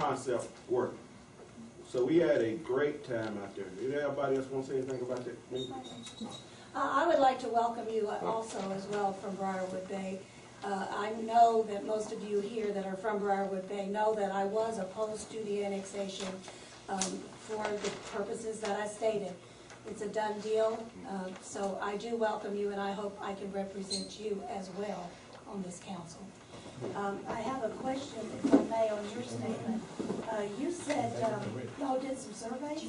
concept working. So we had a great time out there. Did anybody else want to say anything about that? I would like to welcome you also as well from Briarwood Bay. I know that most of you here that are from Briarwood Bay know that I was opposed to the annexation for the purposes that I stated. It's a done deal, so I do welcome you, and I hope I can represent you as well on this council. I have a question, if I may, on your statement. You said y'all did some surveys?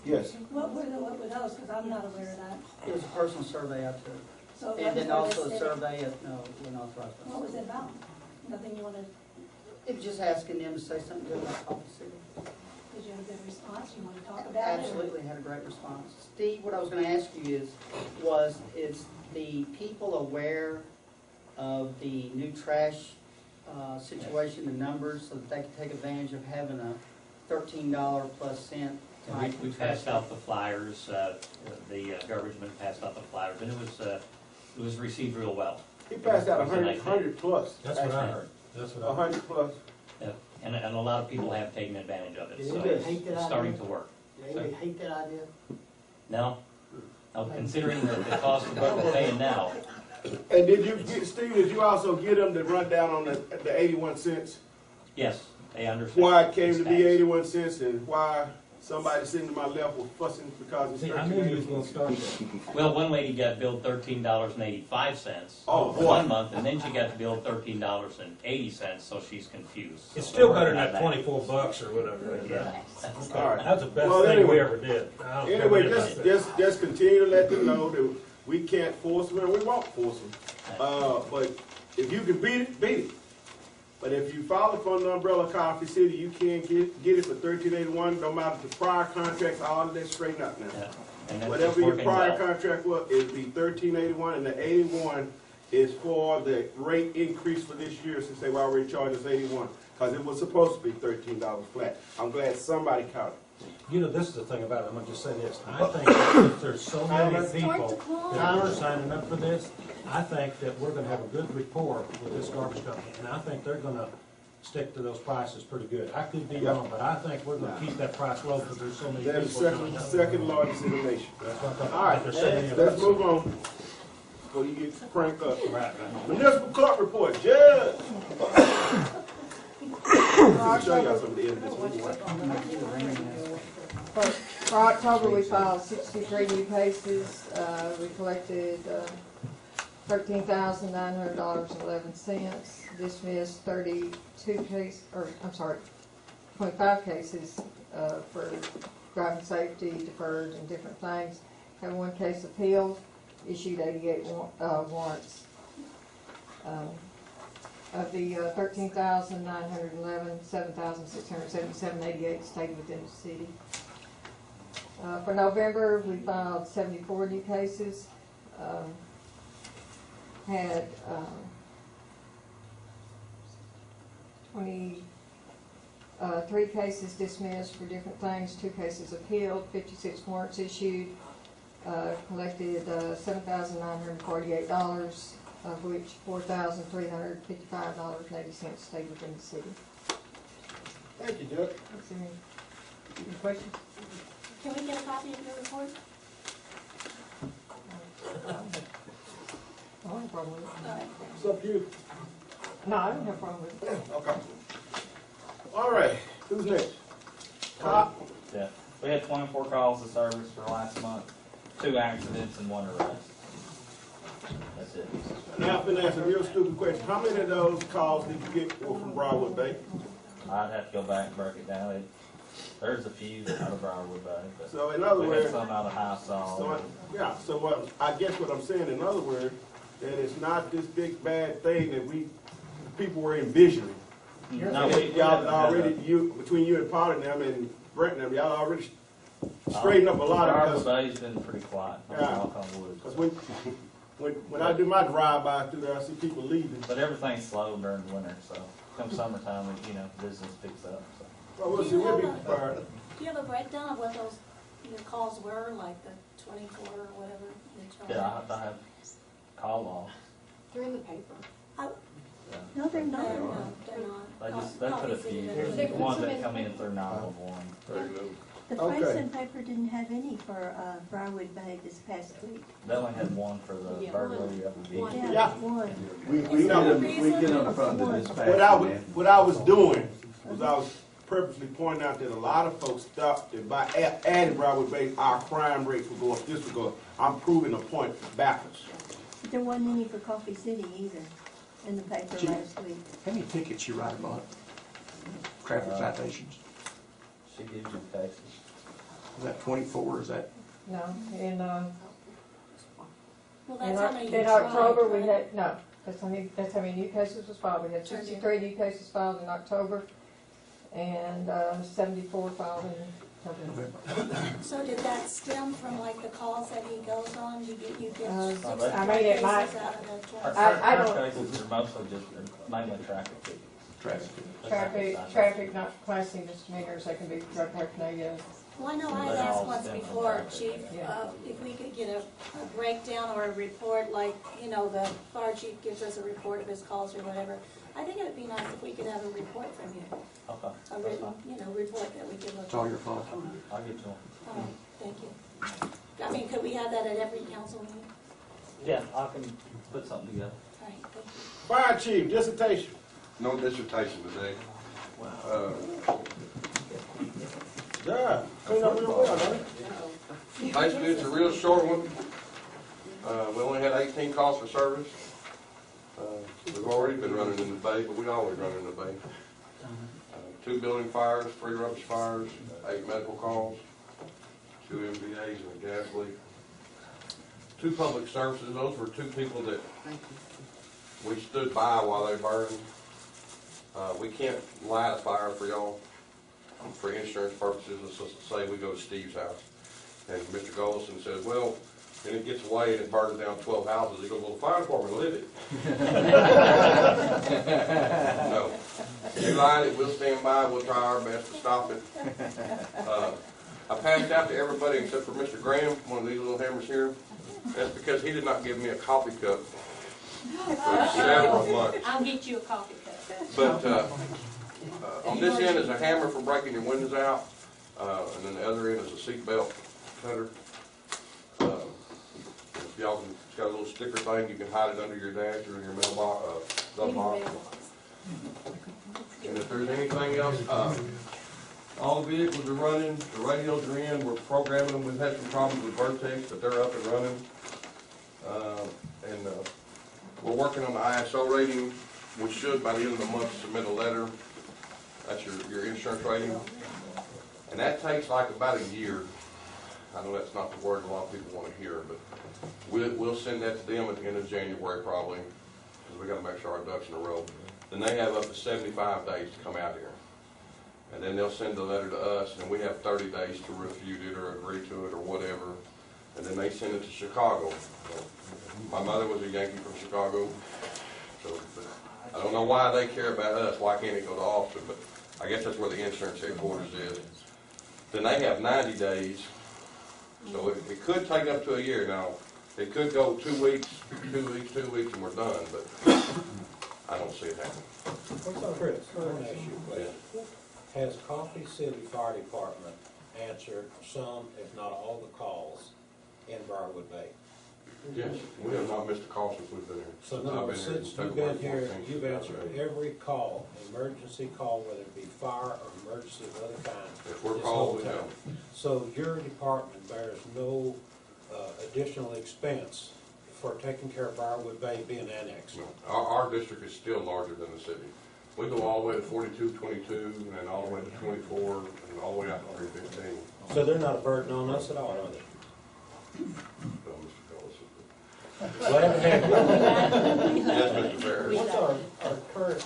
Yes. What were those? Because I'm not aware of that. It was a personal survey out there. So And then also a survey at, no, we're not authorized. what was it about? Nothing you wanted? It was just asking them to say something good about Coffee City. Did you have a good response? You want to talk about it? Absolutely, had a great response. Steve, what I was going to ask you is the people aware of the new trash situation, the numbers, so that they can take advantage of having a $13 plus cent? We passed out the flyers, the garbage man passed out the flyers, and it was received real well. He passed out 100 plus. That's what I heard. That's what I heard. 100 plus. Yeah, and a lot of people have taken advantage of it, Did so anybody hate that it's starting idea? to work. Did anybody hate that idea? No? Now, considering the cost of what we're paying now, And did you get, Steve, did you also get them to run down on the 81 cents? yes, they understand. Why it came to be Status. 81 cents and why somebody sitting to my left was fussing because it's See, I knew you was gonna start that. Well, one lady got billed $13.85 Oh, for boy. 1 month, and then she got billed $13.80, so she's confused. It's So still we're better working than on that 24 bucks or whatever. Yeah. All right. That's the best Well, thing anyway. we ever did. I don't Anyway, care what anybody says. just continue to let them know that we can't force them and we won't force them. But if you can beat it, beat it. But if you file it from the umbrella Coffee City, you can get it for $13.81. No matter the prior contracts, all of that straightened out now. Yeah. And that's Whatever your working prior well. contract was, it'd be $13.81, and the 81 is for the rate increase for this year since they've already charged us 81, because it was supposed to be $13 flat. I'm glad somebody caught it. You know, this is the thing about it. I'm gonna just say this. I think that there's so many people that are signing up for this. I think that we're gonna have a good rapport with this garbage company, and I think they're gonna stick to those prices pretty good. I could be wrong, but I think we're gonna keep that price low because there's so many They're the people coming up. second largest in the nation. That's what I'm talking All right, about. There's so many of let's us. move on before you get cranked up. Right. Municipal court report, Judge. I'll show y'all some of the evidence. For October, we filed 63 new cases. We collected $13,900.11. Dismissed 25 cases for driving safety, deferred, and different things. Had one case appealed, issued 88 warrants. Of the 13,911, 7,677.88 stayed within the city. For November, we filed 74 new cases. Had 23 cases dismissed for different things, 2 cases appealed, 56 warrants issued, collected $7,948, of which $4,355.80 stayed within the city. Thank you, Judge. Any questions? Can we get a copy of your report? I don't have a problem with it. All right. What's up, you? No, I don't have a problem with it. Okay. All right, who's next? Cop. Yeah, we had 24 calls to service for last month, 2 accidents and 1 arrest. That's it. Now, I've been asking a real stupid question. How many of those calls did you get were from Briarwood Bay? I'd have to go back and break it down. There's a few out of Briarwood Bay, but So in other we words, had some out of High Saw. so what, I guess what I'm saying, in other words, that it's not this big bad thing that people were envisioning. No, we Y'all haven't already, had between you and Potter and them and Brent and them, y'all already straightened up a lot of Briarwood this. Bay's been pretty quiet. Yeah. Knock on wood. Because when I do my drive-by through there, I see people leaving. But everything's slow during the winter, so come summertime, business picks up. So. Well, we'll see, we'll be prepared. Do you have a breakdown of what those calls were, like the 24 or whatever? Yeah, I have call logs. They're in the paper. No, they're not. No, they're not. They put a few, there's the ones that come in through 911. The Okay. Franklin paper didn't have any for Briarwood Bay this past week. They only had one for the burglary of the vehicle. Yeah. One. We know, We get up front of this what I was doing was I was purposely pointing out that a lot of folks thought that by adding Broward Bay, our crime rates would go up. This would go up. I'm proving a point backwards. But there wasn't any for Coffee City either in the paper Gee. last week. How many tickets you write a month? Traffic citations? She gives you cases. Is that 24, is that? No, in, Well, in that's how many you in tried, October, we right? had, no, that's how many new cases was filed. We had 63 new cases filed in October and 74 filed in November. So did that stem from like the calls that he goes on? You get Uh, 63 I mean, it might- cases out of the 20? I Our don't- cases are mostly just mainly traffic tickets. Traffic, not classing misdemeanors, they can be drug paraphernalia. Well, I know I They had asked all once stem from before, traffic. Chief, Yeah. if we could get a breakdown or a report, like, you know, the fire chief gives us a report of his calls or whatever. I think it'd be nice if we could have a report from you, Okay, a that's written, fine. you know, report that we could look at. It's all your fault. I'll get you one. All right, thank you. I mean, could we have that at every council meeting? Yeah, I can put something together. All right, thank you. Fire chief, dissertation. No dissertation today. Yeah, clean up real well, don't it? Basically, it's a real short one. We only had 18 calls for service. We've already been running in the bay, but we always run in the bay. 2 building fires, 3 rubbish fires, 8 medical calls, 2 MVAs and a gas leak. 2 public services, those were 2 people that we stood by while they burned. We can't light a fire for y'all for insurance purposes. Let's just say we go to Steve's house and Mr. Golson says, well, and it gets away and it burns down 12 houses. He goes, well, the fire department lit it. No. You light it, we'll stand by, we'll try our best to stop it. I passed out to everybody except for Mr. Graham, one of these little hammers here. That's because he did not give me a coffee cup for several months. I'll get you a coffee cup. But on this end is a hammer for breaking your windows out, and then the other end is a seat belt cutter. If y'all can, it's got a little sticker thing, you can hide it under your dash or in your mailbox, glove box. And if there's anything else, all the vehicles are running, the radios are in, we're programming them. We've had some problems with Vertex, but they're up and running. And we're working on the ISO rating. We should, by the end of the month, submit a letter. That's your insurance rating. And that takes like about a year. I know that's not the word a lot of people want to hear, but we'll send that to them at the end of January probably, because we got to make sure our ducks in a row. Then they have up to 75 days to come out here. And then they'll send the letter to us, and we have 30 days to refute it or agree to it or whatever. And then they send it to Chicago. My mother was a Yankee from Chicago, so I don't know why they care about us. Why can't it go to Austin? But I guess that's where the insurance headquarters is. Then they have 90 days, so it could take up to a year. Now, it could go 2 weeks, 2 weeks, 2 weeks, and we're done, but I don't see it happening. What's up, Chris? Let me ask you a question. Has Coffee City Fire Department answered some, if not all, the calls in Briarwood Bay? Yes, we have not missed a call since we've been here. So in other words, since you've been here, you've answered every call, emergency call, whether it be fire or emergency of other kind. If we're this called, whole we time. have. So your department bears no additional expense for taking care of Briarwood Bay being annexed? No, our district is still larger than the city. We go all the way to 42, 22, and then all the way to 24, and all the way out to 315. So they're not a burden on us at all, are they? So, Mr. Fellis. Glad to have you. Yes, Mr. Ferris. What's our current,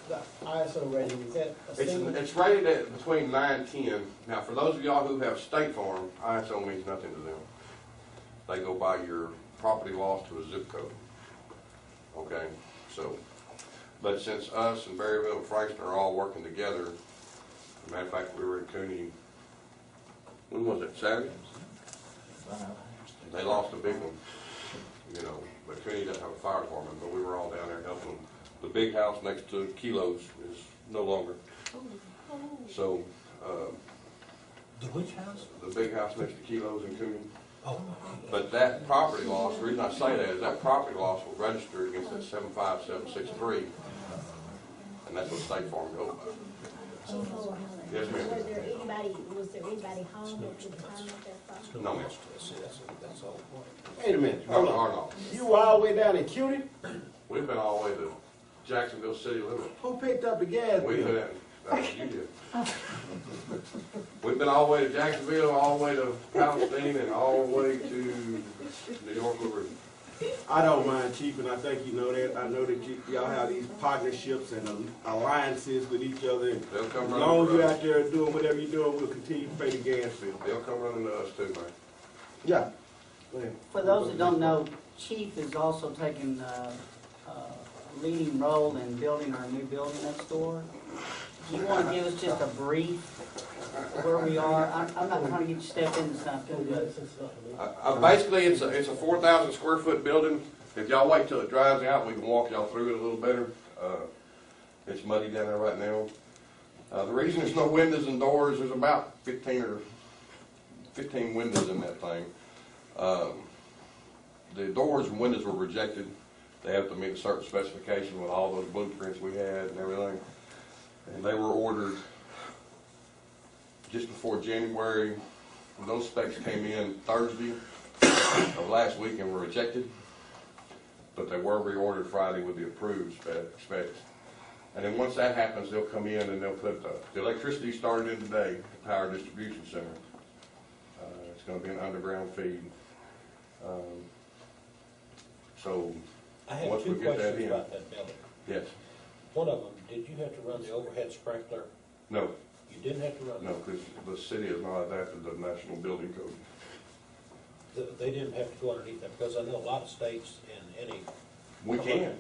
the ISO rating, is that a single? It's rated at between 9 and 10. Now, for those of y'all who have State Farm, ISO means nothing to them. They go by your property loss to a zip code. Okay, so, but since us and Berryville and Frankston are all working together, as a matter of fact, we were in Cooney, when was it, Saturday? They lost a big one, you know, but Cooney doesn't have a fire department, but we were all down there helping them The big house next to Kilos is no longer. So, The which house? the big house next to Kilos in Cooney. Oh. But that property loss, the reason I say that is that property loss was registered against that 75763, and that's what State Farm goes by. Yes, ma'am. Was there anybody home at the time of that problem? No, ma'am. See, that's all the point. Wait a minute, Not hold the on. hard loss. You were all the way down in Cutie? We've been all the way to Jacksonville city limits. Who picked up the gas We bill? did. You did. We've been all the way to Jacksonville, all the way to Palestine, and all the way to New York River. I don't mind, Chief, and I think you know that. I know that y'all have these partnerships and alliances with each other. And They'll come as running long as to you're us. out there doing whatever you're doing, we'll continue to pay the gas bill. They'll come running to us too, man. Yeah. Go ahead. For those that don't know, Chief is also taking a leading role in building our new building next door. Do you want to give us just a brief where we are? I'm not trying to get you to step into something, but Basically, it's a 4,000 square foot building. If y'all wait till it dries out, we can walk y'all through it a little better. It's muddy down there right now. The reason there's no windows and doors, there's about 15 windows in that thing. The doors and windows were rejected. They have to meet a certain specification with all those blueprints we had and everything. And they were ordered just before January. Those specs came in Thursday of last week and were rejected. But they were reordered Friday with the approved specs. And then once that happens, they'll come in and they'll put the electricity started in today, the power distribution center. It's going to be an underground feed. So I have once we two get that questions in, about that building. yes, One of them, did you have to run the overhead sprinkler? no, You didn't have to run no, because the city has not adapted the national building code. They didn't have to go underneath that, because I know a lot of states and any. We can,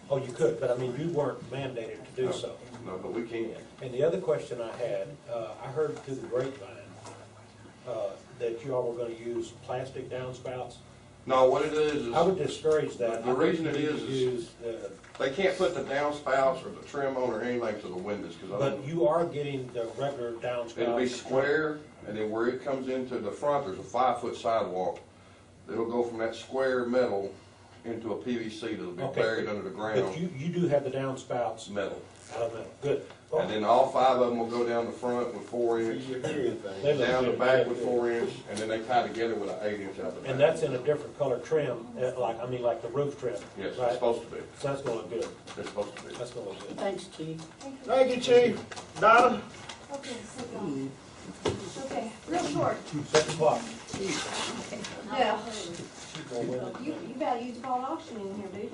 Oh, you could, but I mean, you weren't mandated to do No. so. no, but we can. And the other question I had, I heard through the grapevine, that you all were gonna use plastic downspouts. No, what it is I would discourage that. The reason it I think you is need to use, they can't put the downspouts or the trim on or anything to the windows, because I but don't. you are getting the regular downspouts. It'll be square, and then where it comes into the front, there's a 5-foot sidewalk. It'll go from that square metal into a PVC that'll be Okay. buried under the But ground, you do have the downspouts metal. out of metal, good. And then all 5 of them will go down the front with 4-inch, They look down the good. back with 4-inch, and then they tie together with an 8-inch out the back. And that's in a different color trim, like the roof trim, Yes, it's right? supposed to be. So that's gonna look good, It's supposed to be. that's gonna look good. thanks, Chief. Thank you, Chief. Donna? Okay, sit down. Okay, real short. 6 o'clock. Yeah. You gotta use ball auction in here, dude.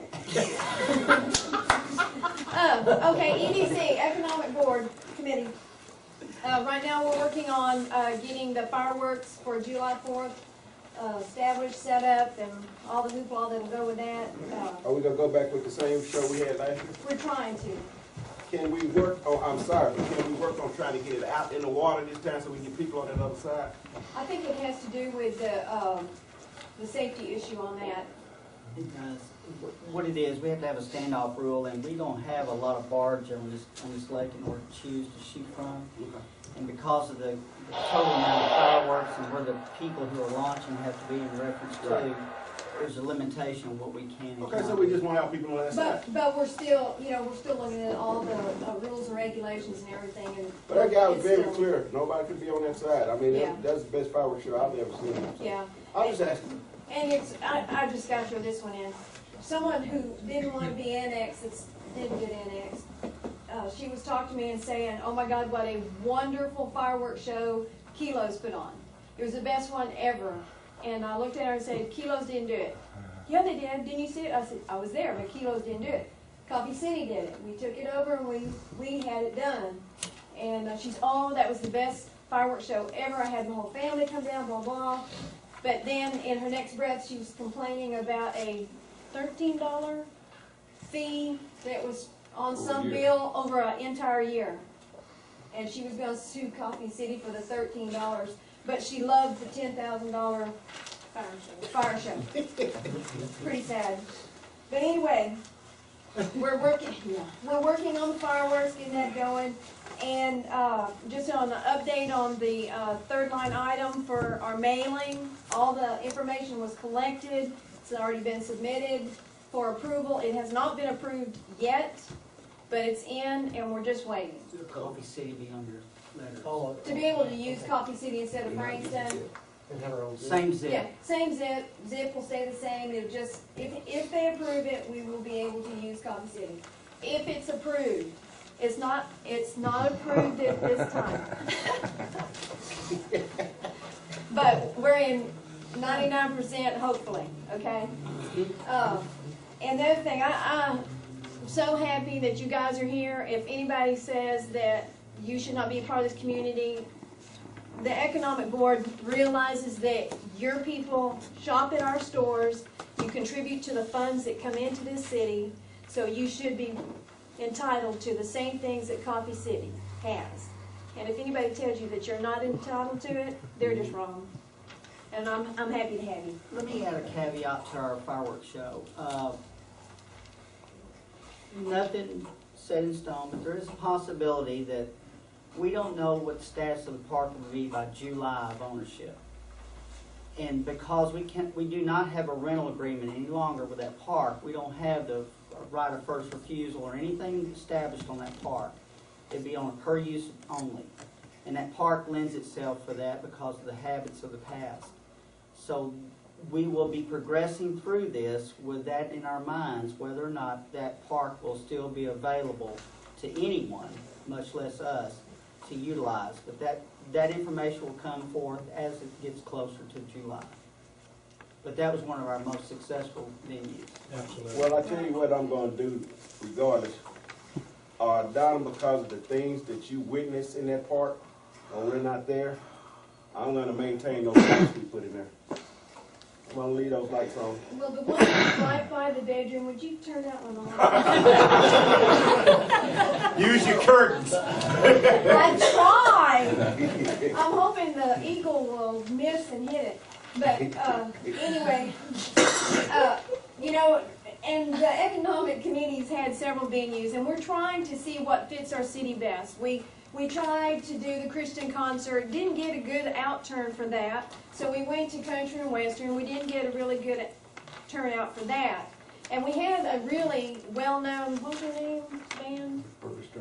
Okay, EDC, Economic Board Committee. Right now, we're working on, getting the fireworks for July 4th, established, set up, and all the hoopla that'll go with that. Are we gonna go back with the same show we had last year? We're trying to. Can we work, I'm sorry, but can we work on trying to get it out in the water this time so we can get people on that other side? I think it has to do with the safety issue on that. It does. What it is, we have to have a standoff rule, and we don't have a lot of barge on this lake in order to choose to shoot from. And because of the total amount of fireworks and where the people who are launching have to be in reference to, there's a limitation on what we can and Okay, so cannot we do. just want to have people on that side. But we're still, we're still looking at all the rules and regulations and everything, and. But that guy was it's very still- clear, nobody could be on that side. I mean, Yeah. that's the best fireworks show I've ever seen. Yeah, I was just asking. and I just gotta throw this one in. Someone who didn't want to be annexed, didn't get annexed, she was talking to me and saying, oh my God, what a wonderful fireworks show Kilos put on. It was the best one ever. And I looked at her and said, Kilos didn't do it. Yeah, they did. Didn't you see it? I said, I was there, but Kilos didn't do it. Coffee City did it. We took it over and we had it done. And she's, oh, that was the best fireworks show ever. I had my whole family come down, blah, blah. But then in her next breath, she was complaining about a $13 fee that was on some bill over an entire year. And she was gonna sue Coffee City for the $13, but she loved the $10,000 fire show. Pretty sad. But anyway, we're working on the fireworks, getting that going. And, just on the update on the, third line item for our mailing, all the information was collected. It's already been submitted for approval. It has not been approved yet, but it's in and we're just waiting. Coffee City be on your letter. Oh, To be able to use Coffee City instead of Frankston. and have our own. Same zip. Yeah, same zip. Zip will stay the same. It'll just, if they approve it, we will be able to use Coffee City. If it's approved. It's not approved at this time. But we're in 99% hopefully, okay? And the other thing, I'm so happy that you guys are here. If anybody says that you should not be a part of this community, the Economic Board realizes that your people shop at our stores, you contribute to the funds that come into this city, so you should be entitled to the same things that Coffee City has. And if anybody tells you that you're not entitled to it, they're just wrong. And I'm happy to have you. Let me add a caveat to our fireworks show. Nothing set in stone, but there is a possibility that we don't know what the status of the park will be by July of ownership. And because we do not have a rental agreement any longer with that park, we don't have the right of first refusal or anything established on that park. It'd be on a per use only. And that park lends itself for that because of the habits of the past. So we will be progressing through this with that in our minds, whether or not that park will still be available to anyone, much less us, to utilize. But that information will come forth as it gets closer to July. But that was one of our most successful venues. Absolutely. Well, I tell you what I'm gonna do regardless. Don, because of the things that you witnessed in that park, or we're not there, I'm gonna maintain those lights we put in there. I'm gonna leave those lights on. Well, the one right by the bedroom, would you turn that one on? Use your curtains. I tried. I'm hoping the eagle will miss and hit it. But anyway, you know, and the economic committee's had several venues, and we're trying to see what fits our city best. We tried to do the Christian concert, didn't get a good outturn for that, so we went to country and western. We didn't get a really good turnout for that. And we had a really well-known, what's her name, band?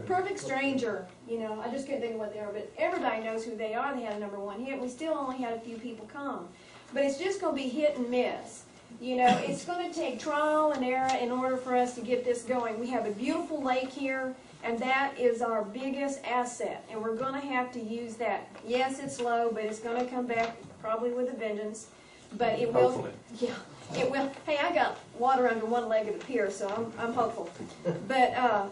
Perfect Stranger. You know, I just couldn't think of what they are, but everybody knows who they are. They had a #1 hit. We still only had a few people come. But it's just going to be hit and miss. You know, it's going to take trial and error in order for us to get this going. We have a beautiful lake here, and that is our biggest asset, and we're going to have to use that. Yes, it's low, but it's going to come back probably with a vengeance. But it will. Hopefully. Yeah, it will. Hey, I got water under one leg of the pier, so I'm hopeful. But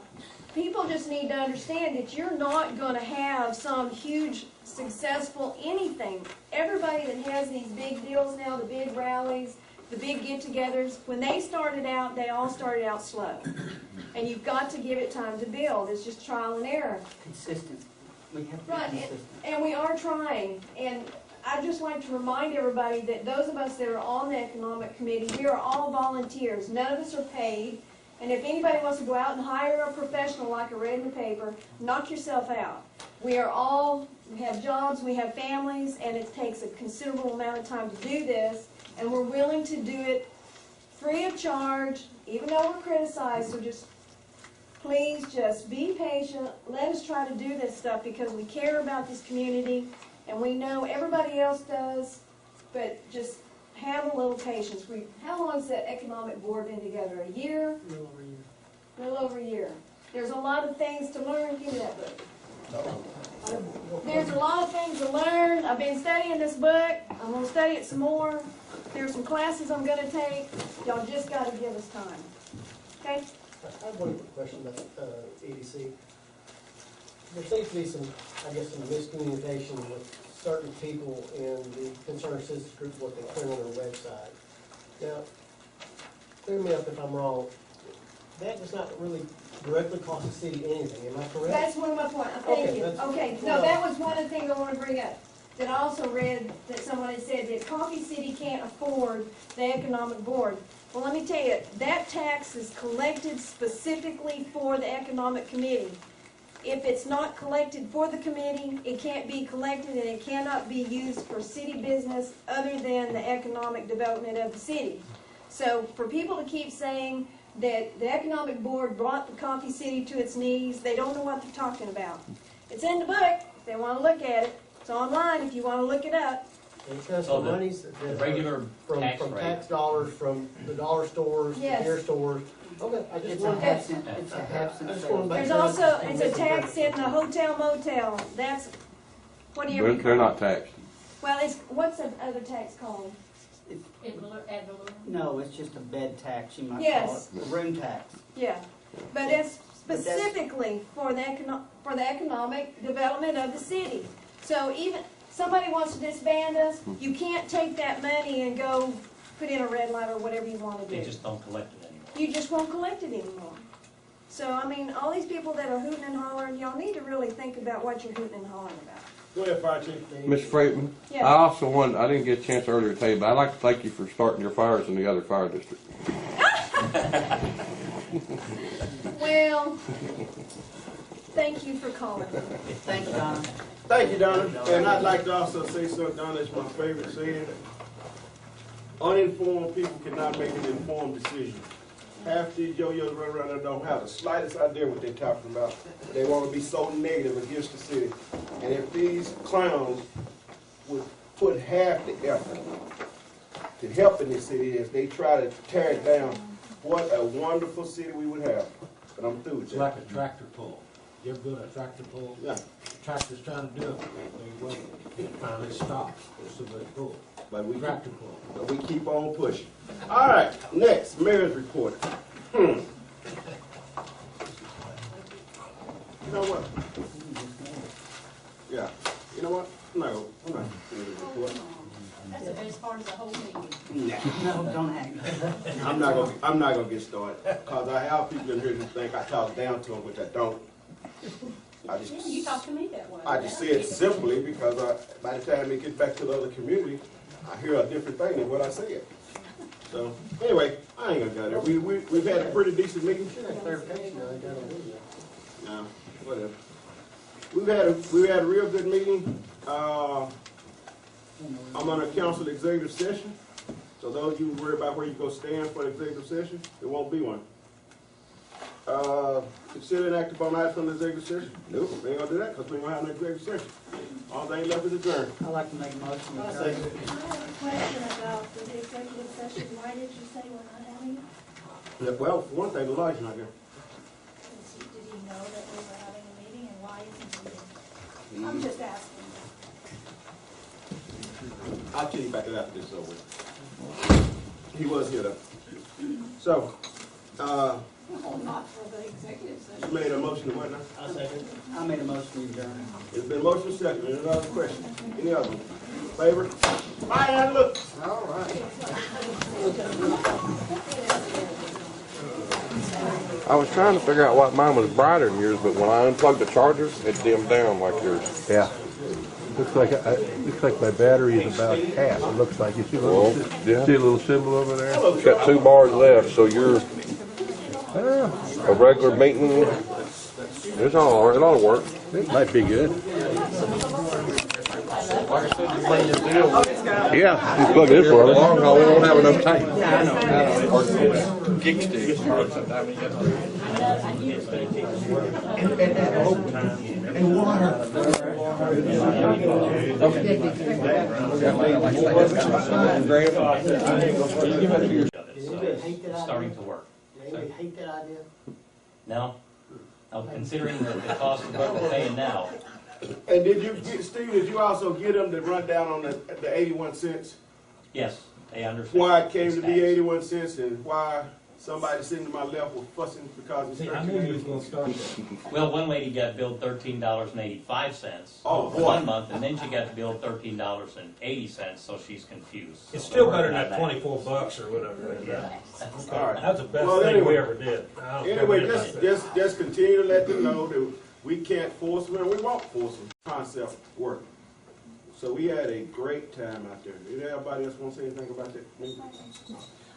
people just need to understand that you're not going to have some huge, successful anything. Everybody that has these big deals now, the big rallies, the big get-togethers, when they started out, they all started out slow. And you've got to give it time to build. It's just trial and error. Consistent. We have to be Right, consistent. and we are trying. And I'd just like to remind everybody that those of us that are on the economic committee, we are all volunteers. None of us are paid. And if anybody wants to go out and hire a professional like I read in the paper, knock yourself out. We have jobs, we have families, and it takes a considerable amount of time to do this. And we're willing to do it free of charge, even though we're criticized. So just, please just be patient. Let us try to do this stuff because we care about this community. And we know everybody else does, but just have a little patience. How long has that economic board been together? A year? A little over a year. A little over a year. There's a lot of things to learn. Give me that book. There's a lot of things to learn. I've been studying this book. I'm going to study it some more. There's some classes I'm going to take. Y'all just got to give us time. Okay? I have one quick question about EDC. There seems to be some miscommunication with certain people in the concerned citizens group, what they print on their website. Now, clear me up if I'm wrong. That does not really directly cost the city anything, am I correct? That's one of my points. Thank you. Okay, no, that was one of the things I want to bring up. That I also read that someone had said that Coffee City can't afford the economic board. Well, let me tell you, that tax is collected specifically for the economic committee. If it's not collected for the committee, it can't be collected and it cannot be used for city business other than the economic development of the city. So for people to keep saying that the economic board brought the Coffee City to its knees, they don't know what they're talking about. It's in the book, if they want to look at it. It's online if you want to look it up. And because So the the monies that regular from tax rate. tax dollars, from the dollar stores, the Yes. beer stores. Okay, I just It's a want half cent, it's a half cent. I just wanna make There's sure also, it's a tax in the hotel motel. That's, what do you call it? They're not taxed. Well, it's, what's the other tax called? Ad valorem. No, it's just a bed tax, you might call Yes. it, a room tax. Yeah, but it's specifically for the economic development of the city. So even, somebody wants to disband us, you can't take that money and go put in a red light or whatever you want to They do. just don't collect it anymore. You just won't collect it anymore. So, I mean, all these people that are hooting and hollering, y'all need to really think about what you're hooting and hollering about. Go ahead, Fire Chief. Mr. Freeman, Yeah. I also want, I didn't get a chance earlier to tell you, but I'd like to thank you for starting your fires in the other fire district. Well, thank you for calling. Thank you, Donna. Thank you, Donna. And I'd like to also say something, Donna, it's my favorite saying. Uninformed people cannot make an informed decision. Half these yo-yos run around and don't have the slightest idea what they're talking about. They want to be so negative against the city. And if these clowns would put half the effort to help in this city as they try to tear it down, what a wonderful city we would have. But I'm through with It's that. like a tractor pull. You ever go to a tractor pull? Yeah. Tractor's trying to do it, they wait, it finally stops, so they pull. But we Tractor pull. But we keep on pushing. All right, next, mayor's report. You know what? Yeah, you know what? I'm not gonna do the report. That's the best part of the whole meeting. Nah, No, don't hang. I'm not gonna get started, cause I have people in here who think I talk down to them, which I don't. You talk to me that way. I just say it simply because by the time it gets back to the other community, I hear a different thing than what I said. So, anyway, I ain't gonna go there. We've had a pretty decent meeting. clarification, I got on video. No, whatever. We've had a real good meeting. I'm on a council executive session. So those of you who worry about where you go stand for the executive session, there won't be one. Consider an act upon items from the executive session. Nope, we ain't gonna do that because we ain't gonna have an executive session. All thing left is adjourned. I'd like to make a motion to I adjourn. have a question about the executive session. Why did you say we're not having it? Yeah, well, for one thing, the lawyer's not here. Did he know that we were having a meeting and why isn't he here? I'm just asking. I'll tell you about that after this is over. He was here though. So, No, not for the executive you session. made a motion to what now? I second. I made a motion to adjourn. It's been motion second. Any other question? Any other one? Favor? Fine, look. All right. I was trying to figure out why mine was brighter than yours, but when I unplugged the charger, it dimmed down like yours. Yeah. Looks like my battery is about half. It looks like, you see a Well, little, yeah. see a little symbol over there? It's got 2 bars left, so you're a regular meeting. It's all, it ought to work. It might be good. Yeah, you plug it in for a long haul, we won't have enough time. Kick sticks. And water. Starting to work. Anybody hate that idea? No? Considering the cost of what we're paying now, And Steve, did you also get them to run down on the 81 cents? yes, they understand. Why it came to be Tax. 81 cents and why somebody sitting to my left was fussing because it's See, I knew you was gonna start that. Well, one lady got billed $13.85 Oh, boy. 1 month, and then she got billed $13.80, so she's confused. It's So still we're better than working that on 24 bucks or whatever. Yeah. All right. That's the best Well, thing anyway. we ever did. I don't care Anyway, what anybody says. just continue to let them know that we can't force them and we won't force them. Concept work. So we had a great time out there. Did anybody else want to say anything about that?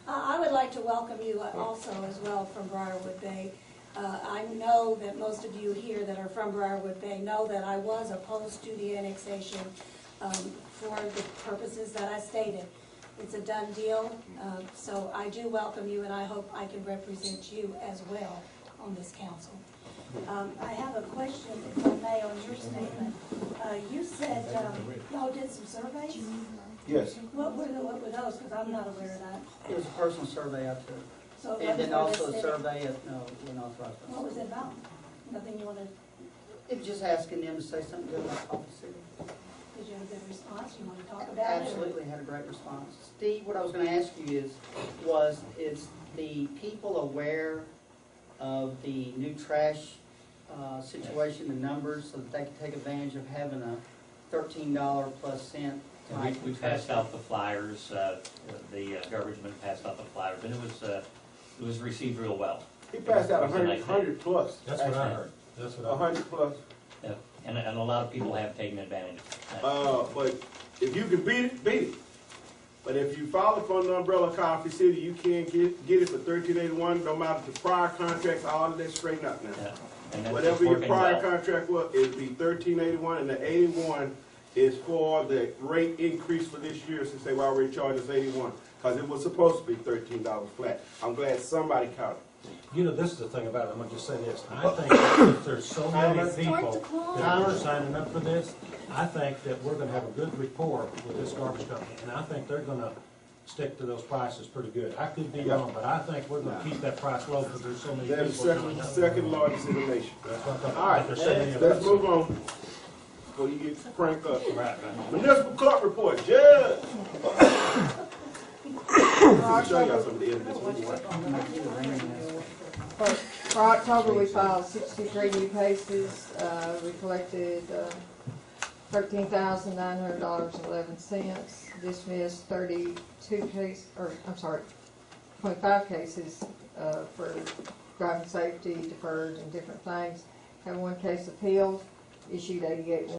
I would like to welcome you also as well from Briarwood Bay. I know that most of you here that are from Briarwood Bay know that I was opposed to the annexation for the purposes that I stated. It's a done deal, so I do welcome you, and I hope I can represent you as well on this council. I have a question, if I may, on your statement. You said y'all did some surveys? Yes. What were those? Because I'm not aware of that. It was a personal survey I took. So And then that was also for a the survey at, no, unauthorized. What was it about? Nothing you wanted, It was just asking them to say something good about Coffee City. did you have a good response? You want to talk about it? Absolutely, had a great response. Steve, what I was gonna ask you is the people aware of the new trash, situation, the numbers, so that they can take advantage of having a $13 plus cent And type we of trash? passed out the flyers, the government passed out the flyers, and it was received real well. He passed out It was a nice 100 plus. That's what I actually. heard. That's what I heard. 100 plus. Yeah, and a lot of people have taken advantage of that. But if you can beat it, beat it. But if you file it from the umbrella Coffee City, you can't get it for $13.81, no matter the prior contracts, all of that straightened out now. Yeah. And that's Whatever your working prior well. contract was, it'd be $13.81, and the 81 is for the rate increase for this year, since they've already charged us 81, because it was supposed to be $13 flat. I'm glad somebody caught it. You know, this is the thing about it, I'm gonna just say this, I think that there's so many people that are signing up for this, I think that we're gonna have a good rapport with this garbage company, and I think they're gonna stick to those prices pretty good. I could be wrong, but I think we're gonna keep that price low, because there's so many They're the people coming up. second largest in the nation. That's what I'm talking All right, about. There's so many of let's us. move on, before you get cranked up. Right. Municipal court report, Judge. I'll show y'all some of the evidence. For October, we filed 63 new cases. We collected $13,900.11. Dismissed 25 cases for driving safety, deferred, and different things. Had one case appealed, issued 88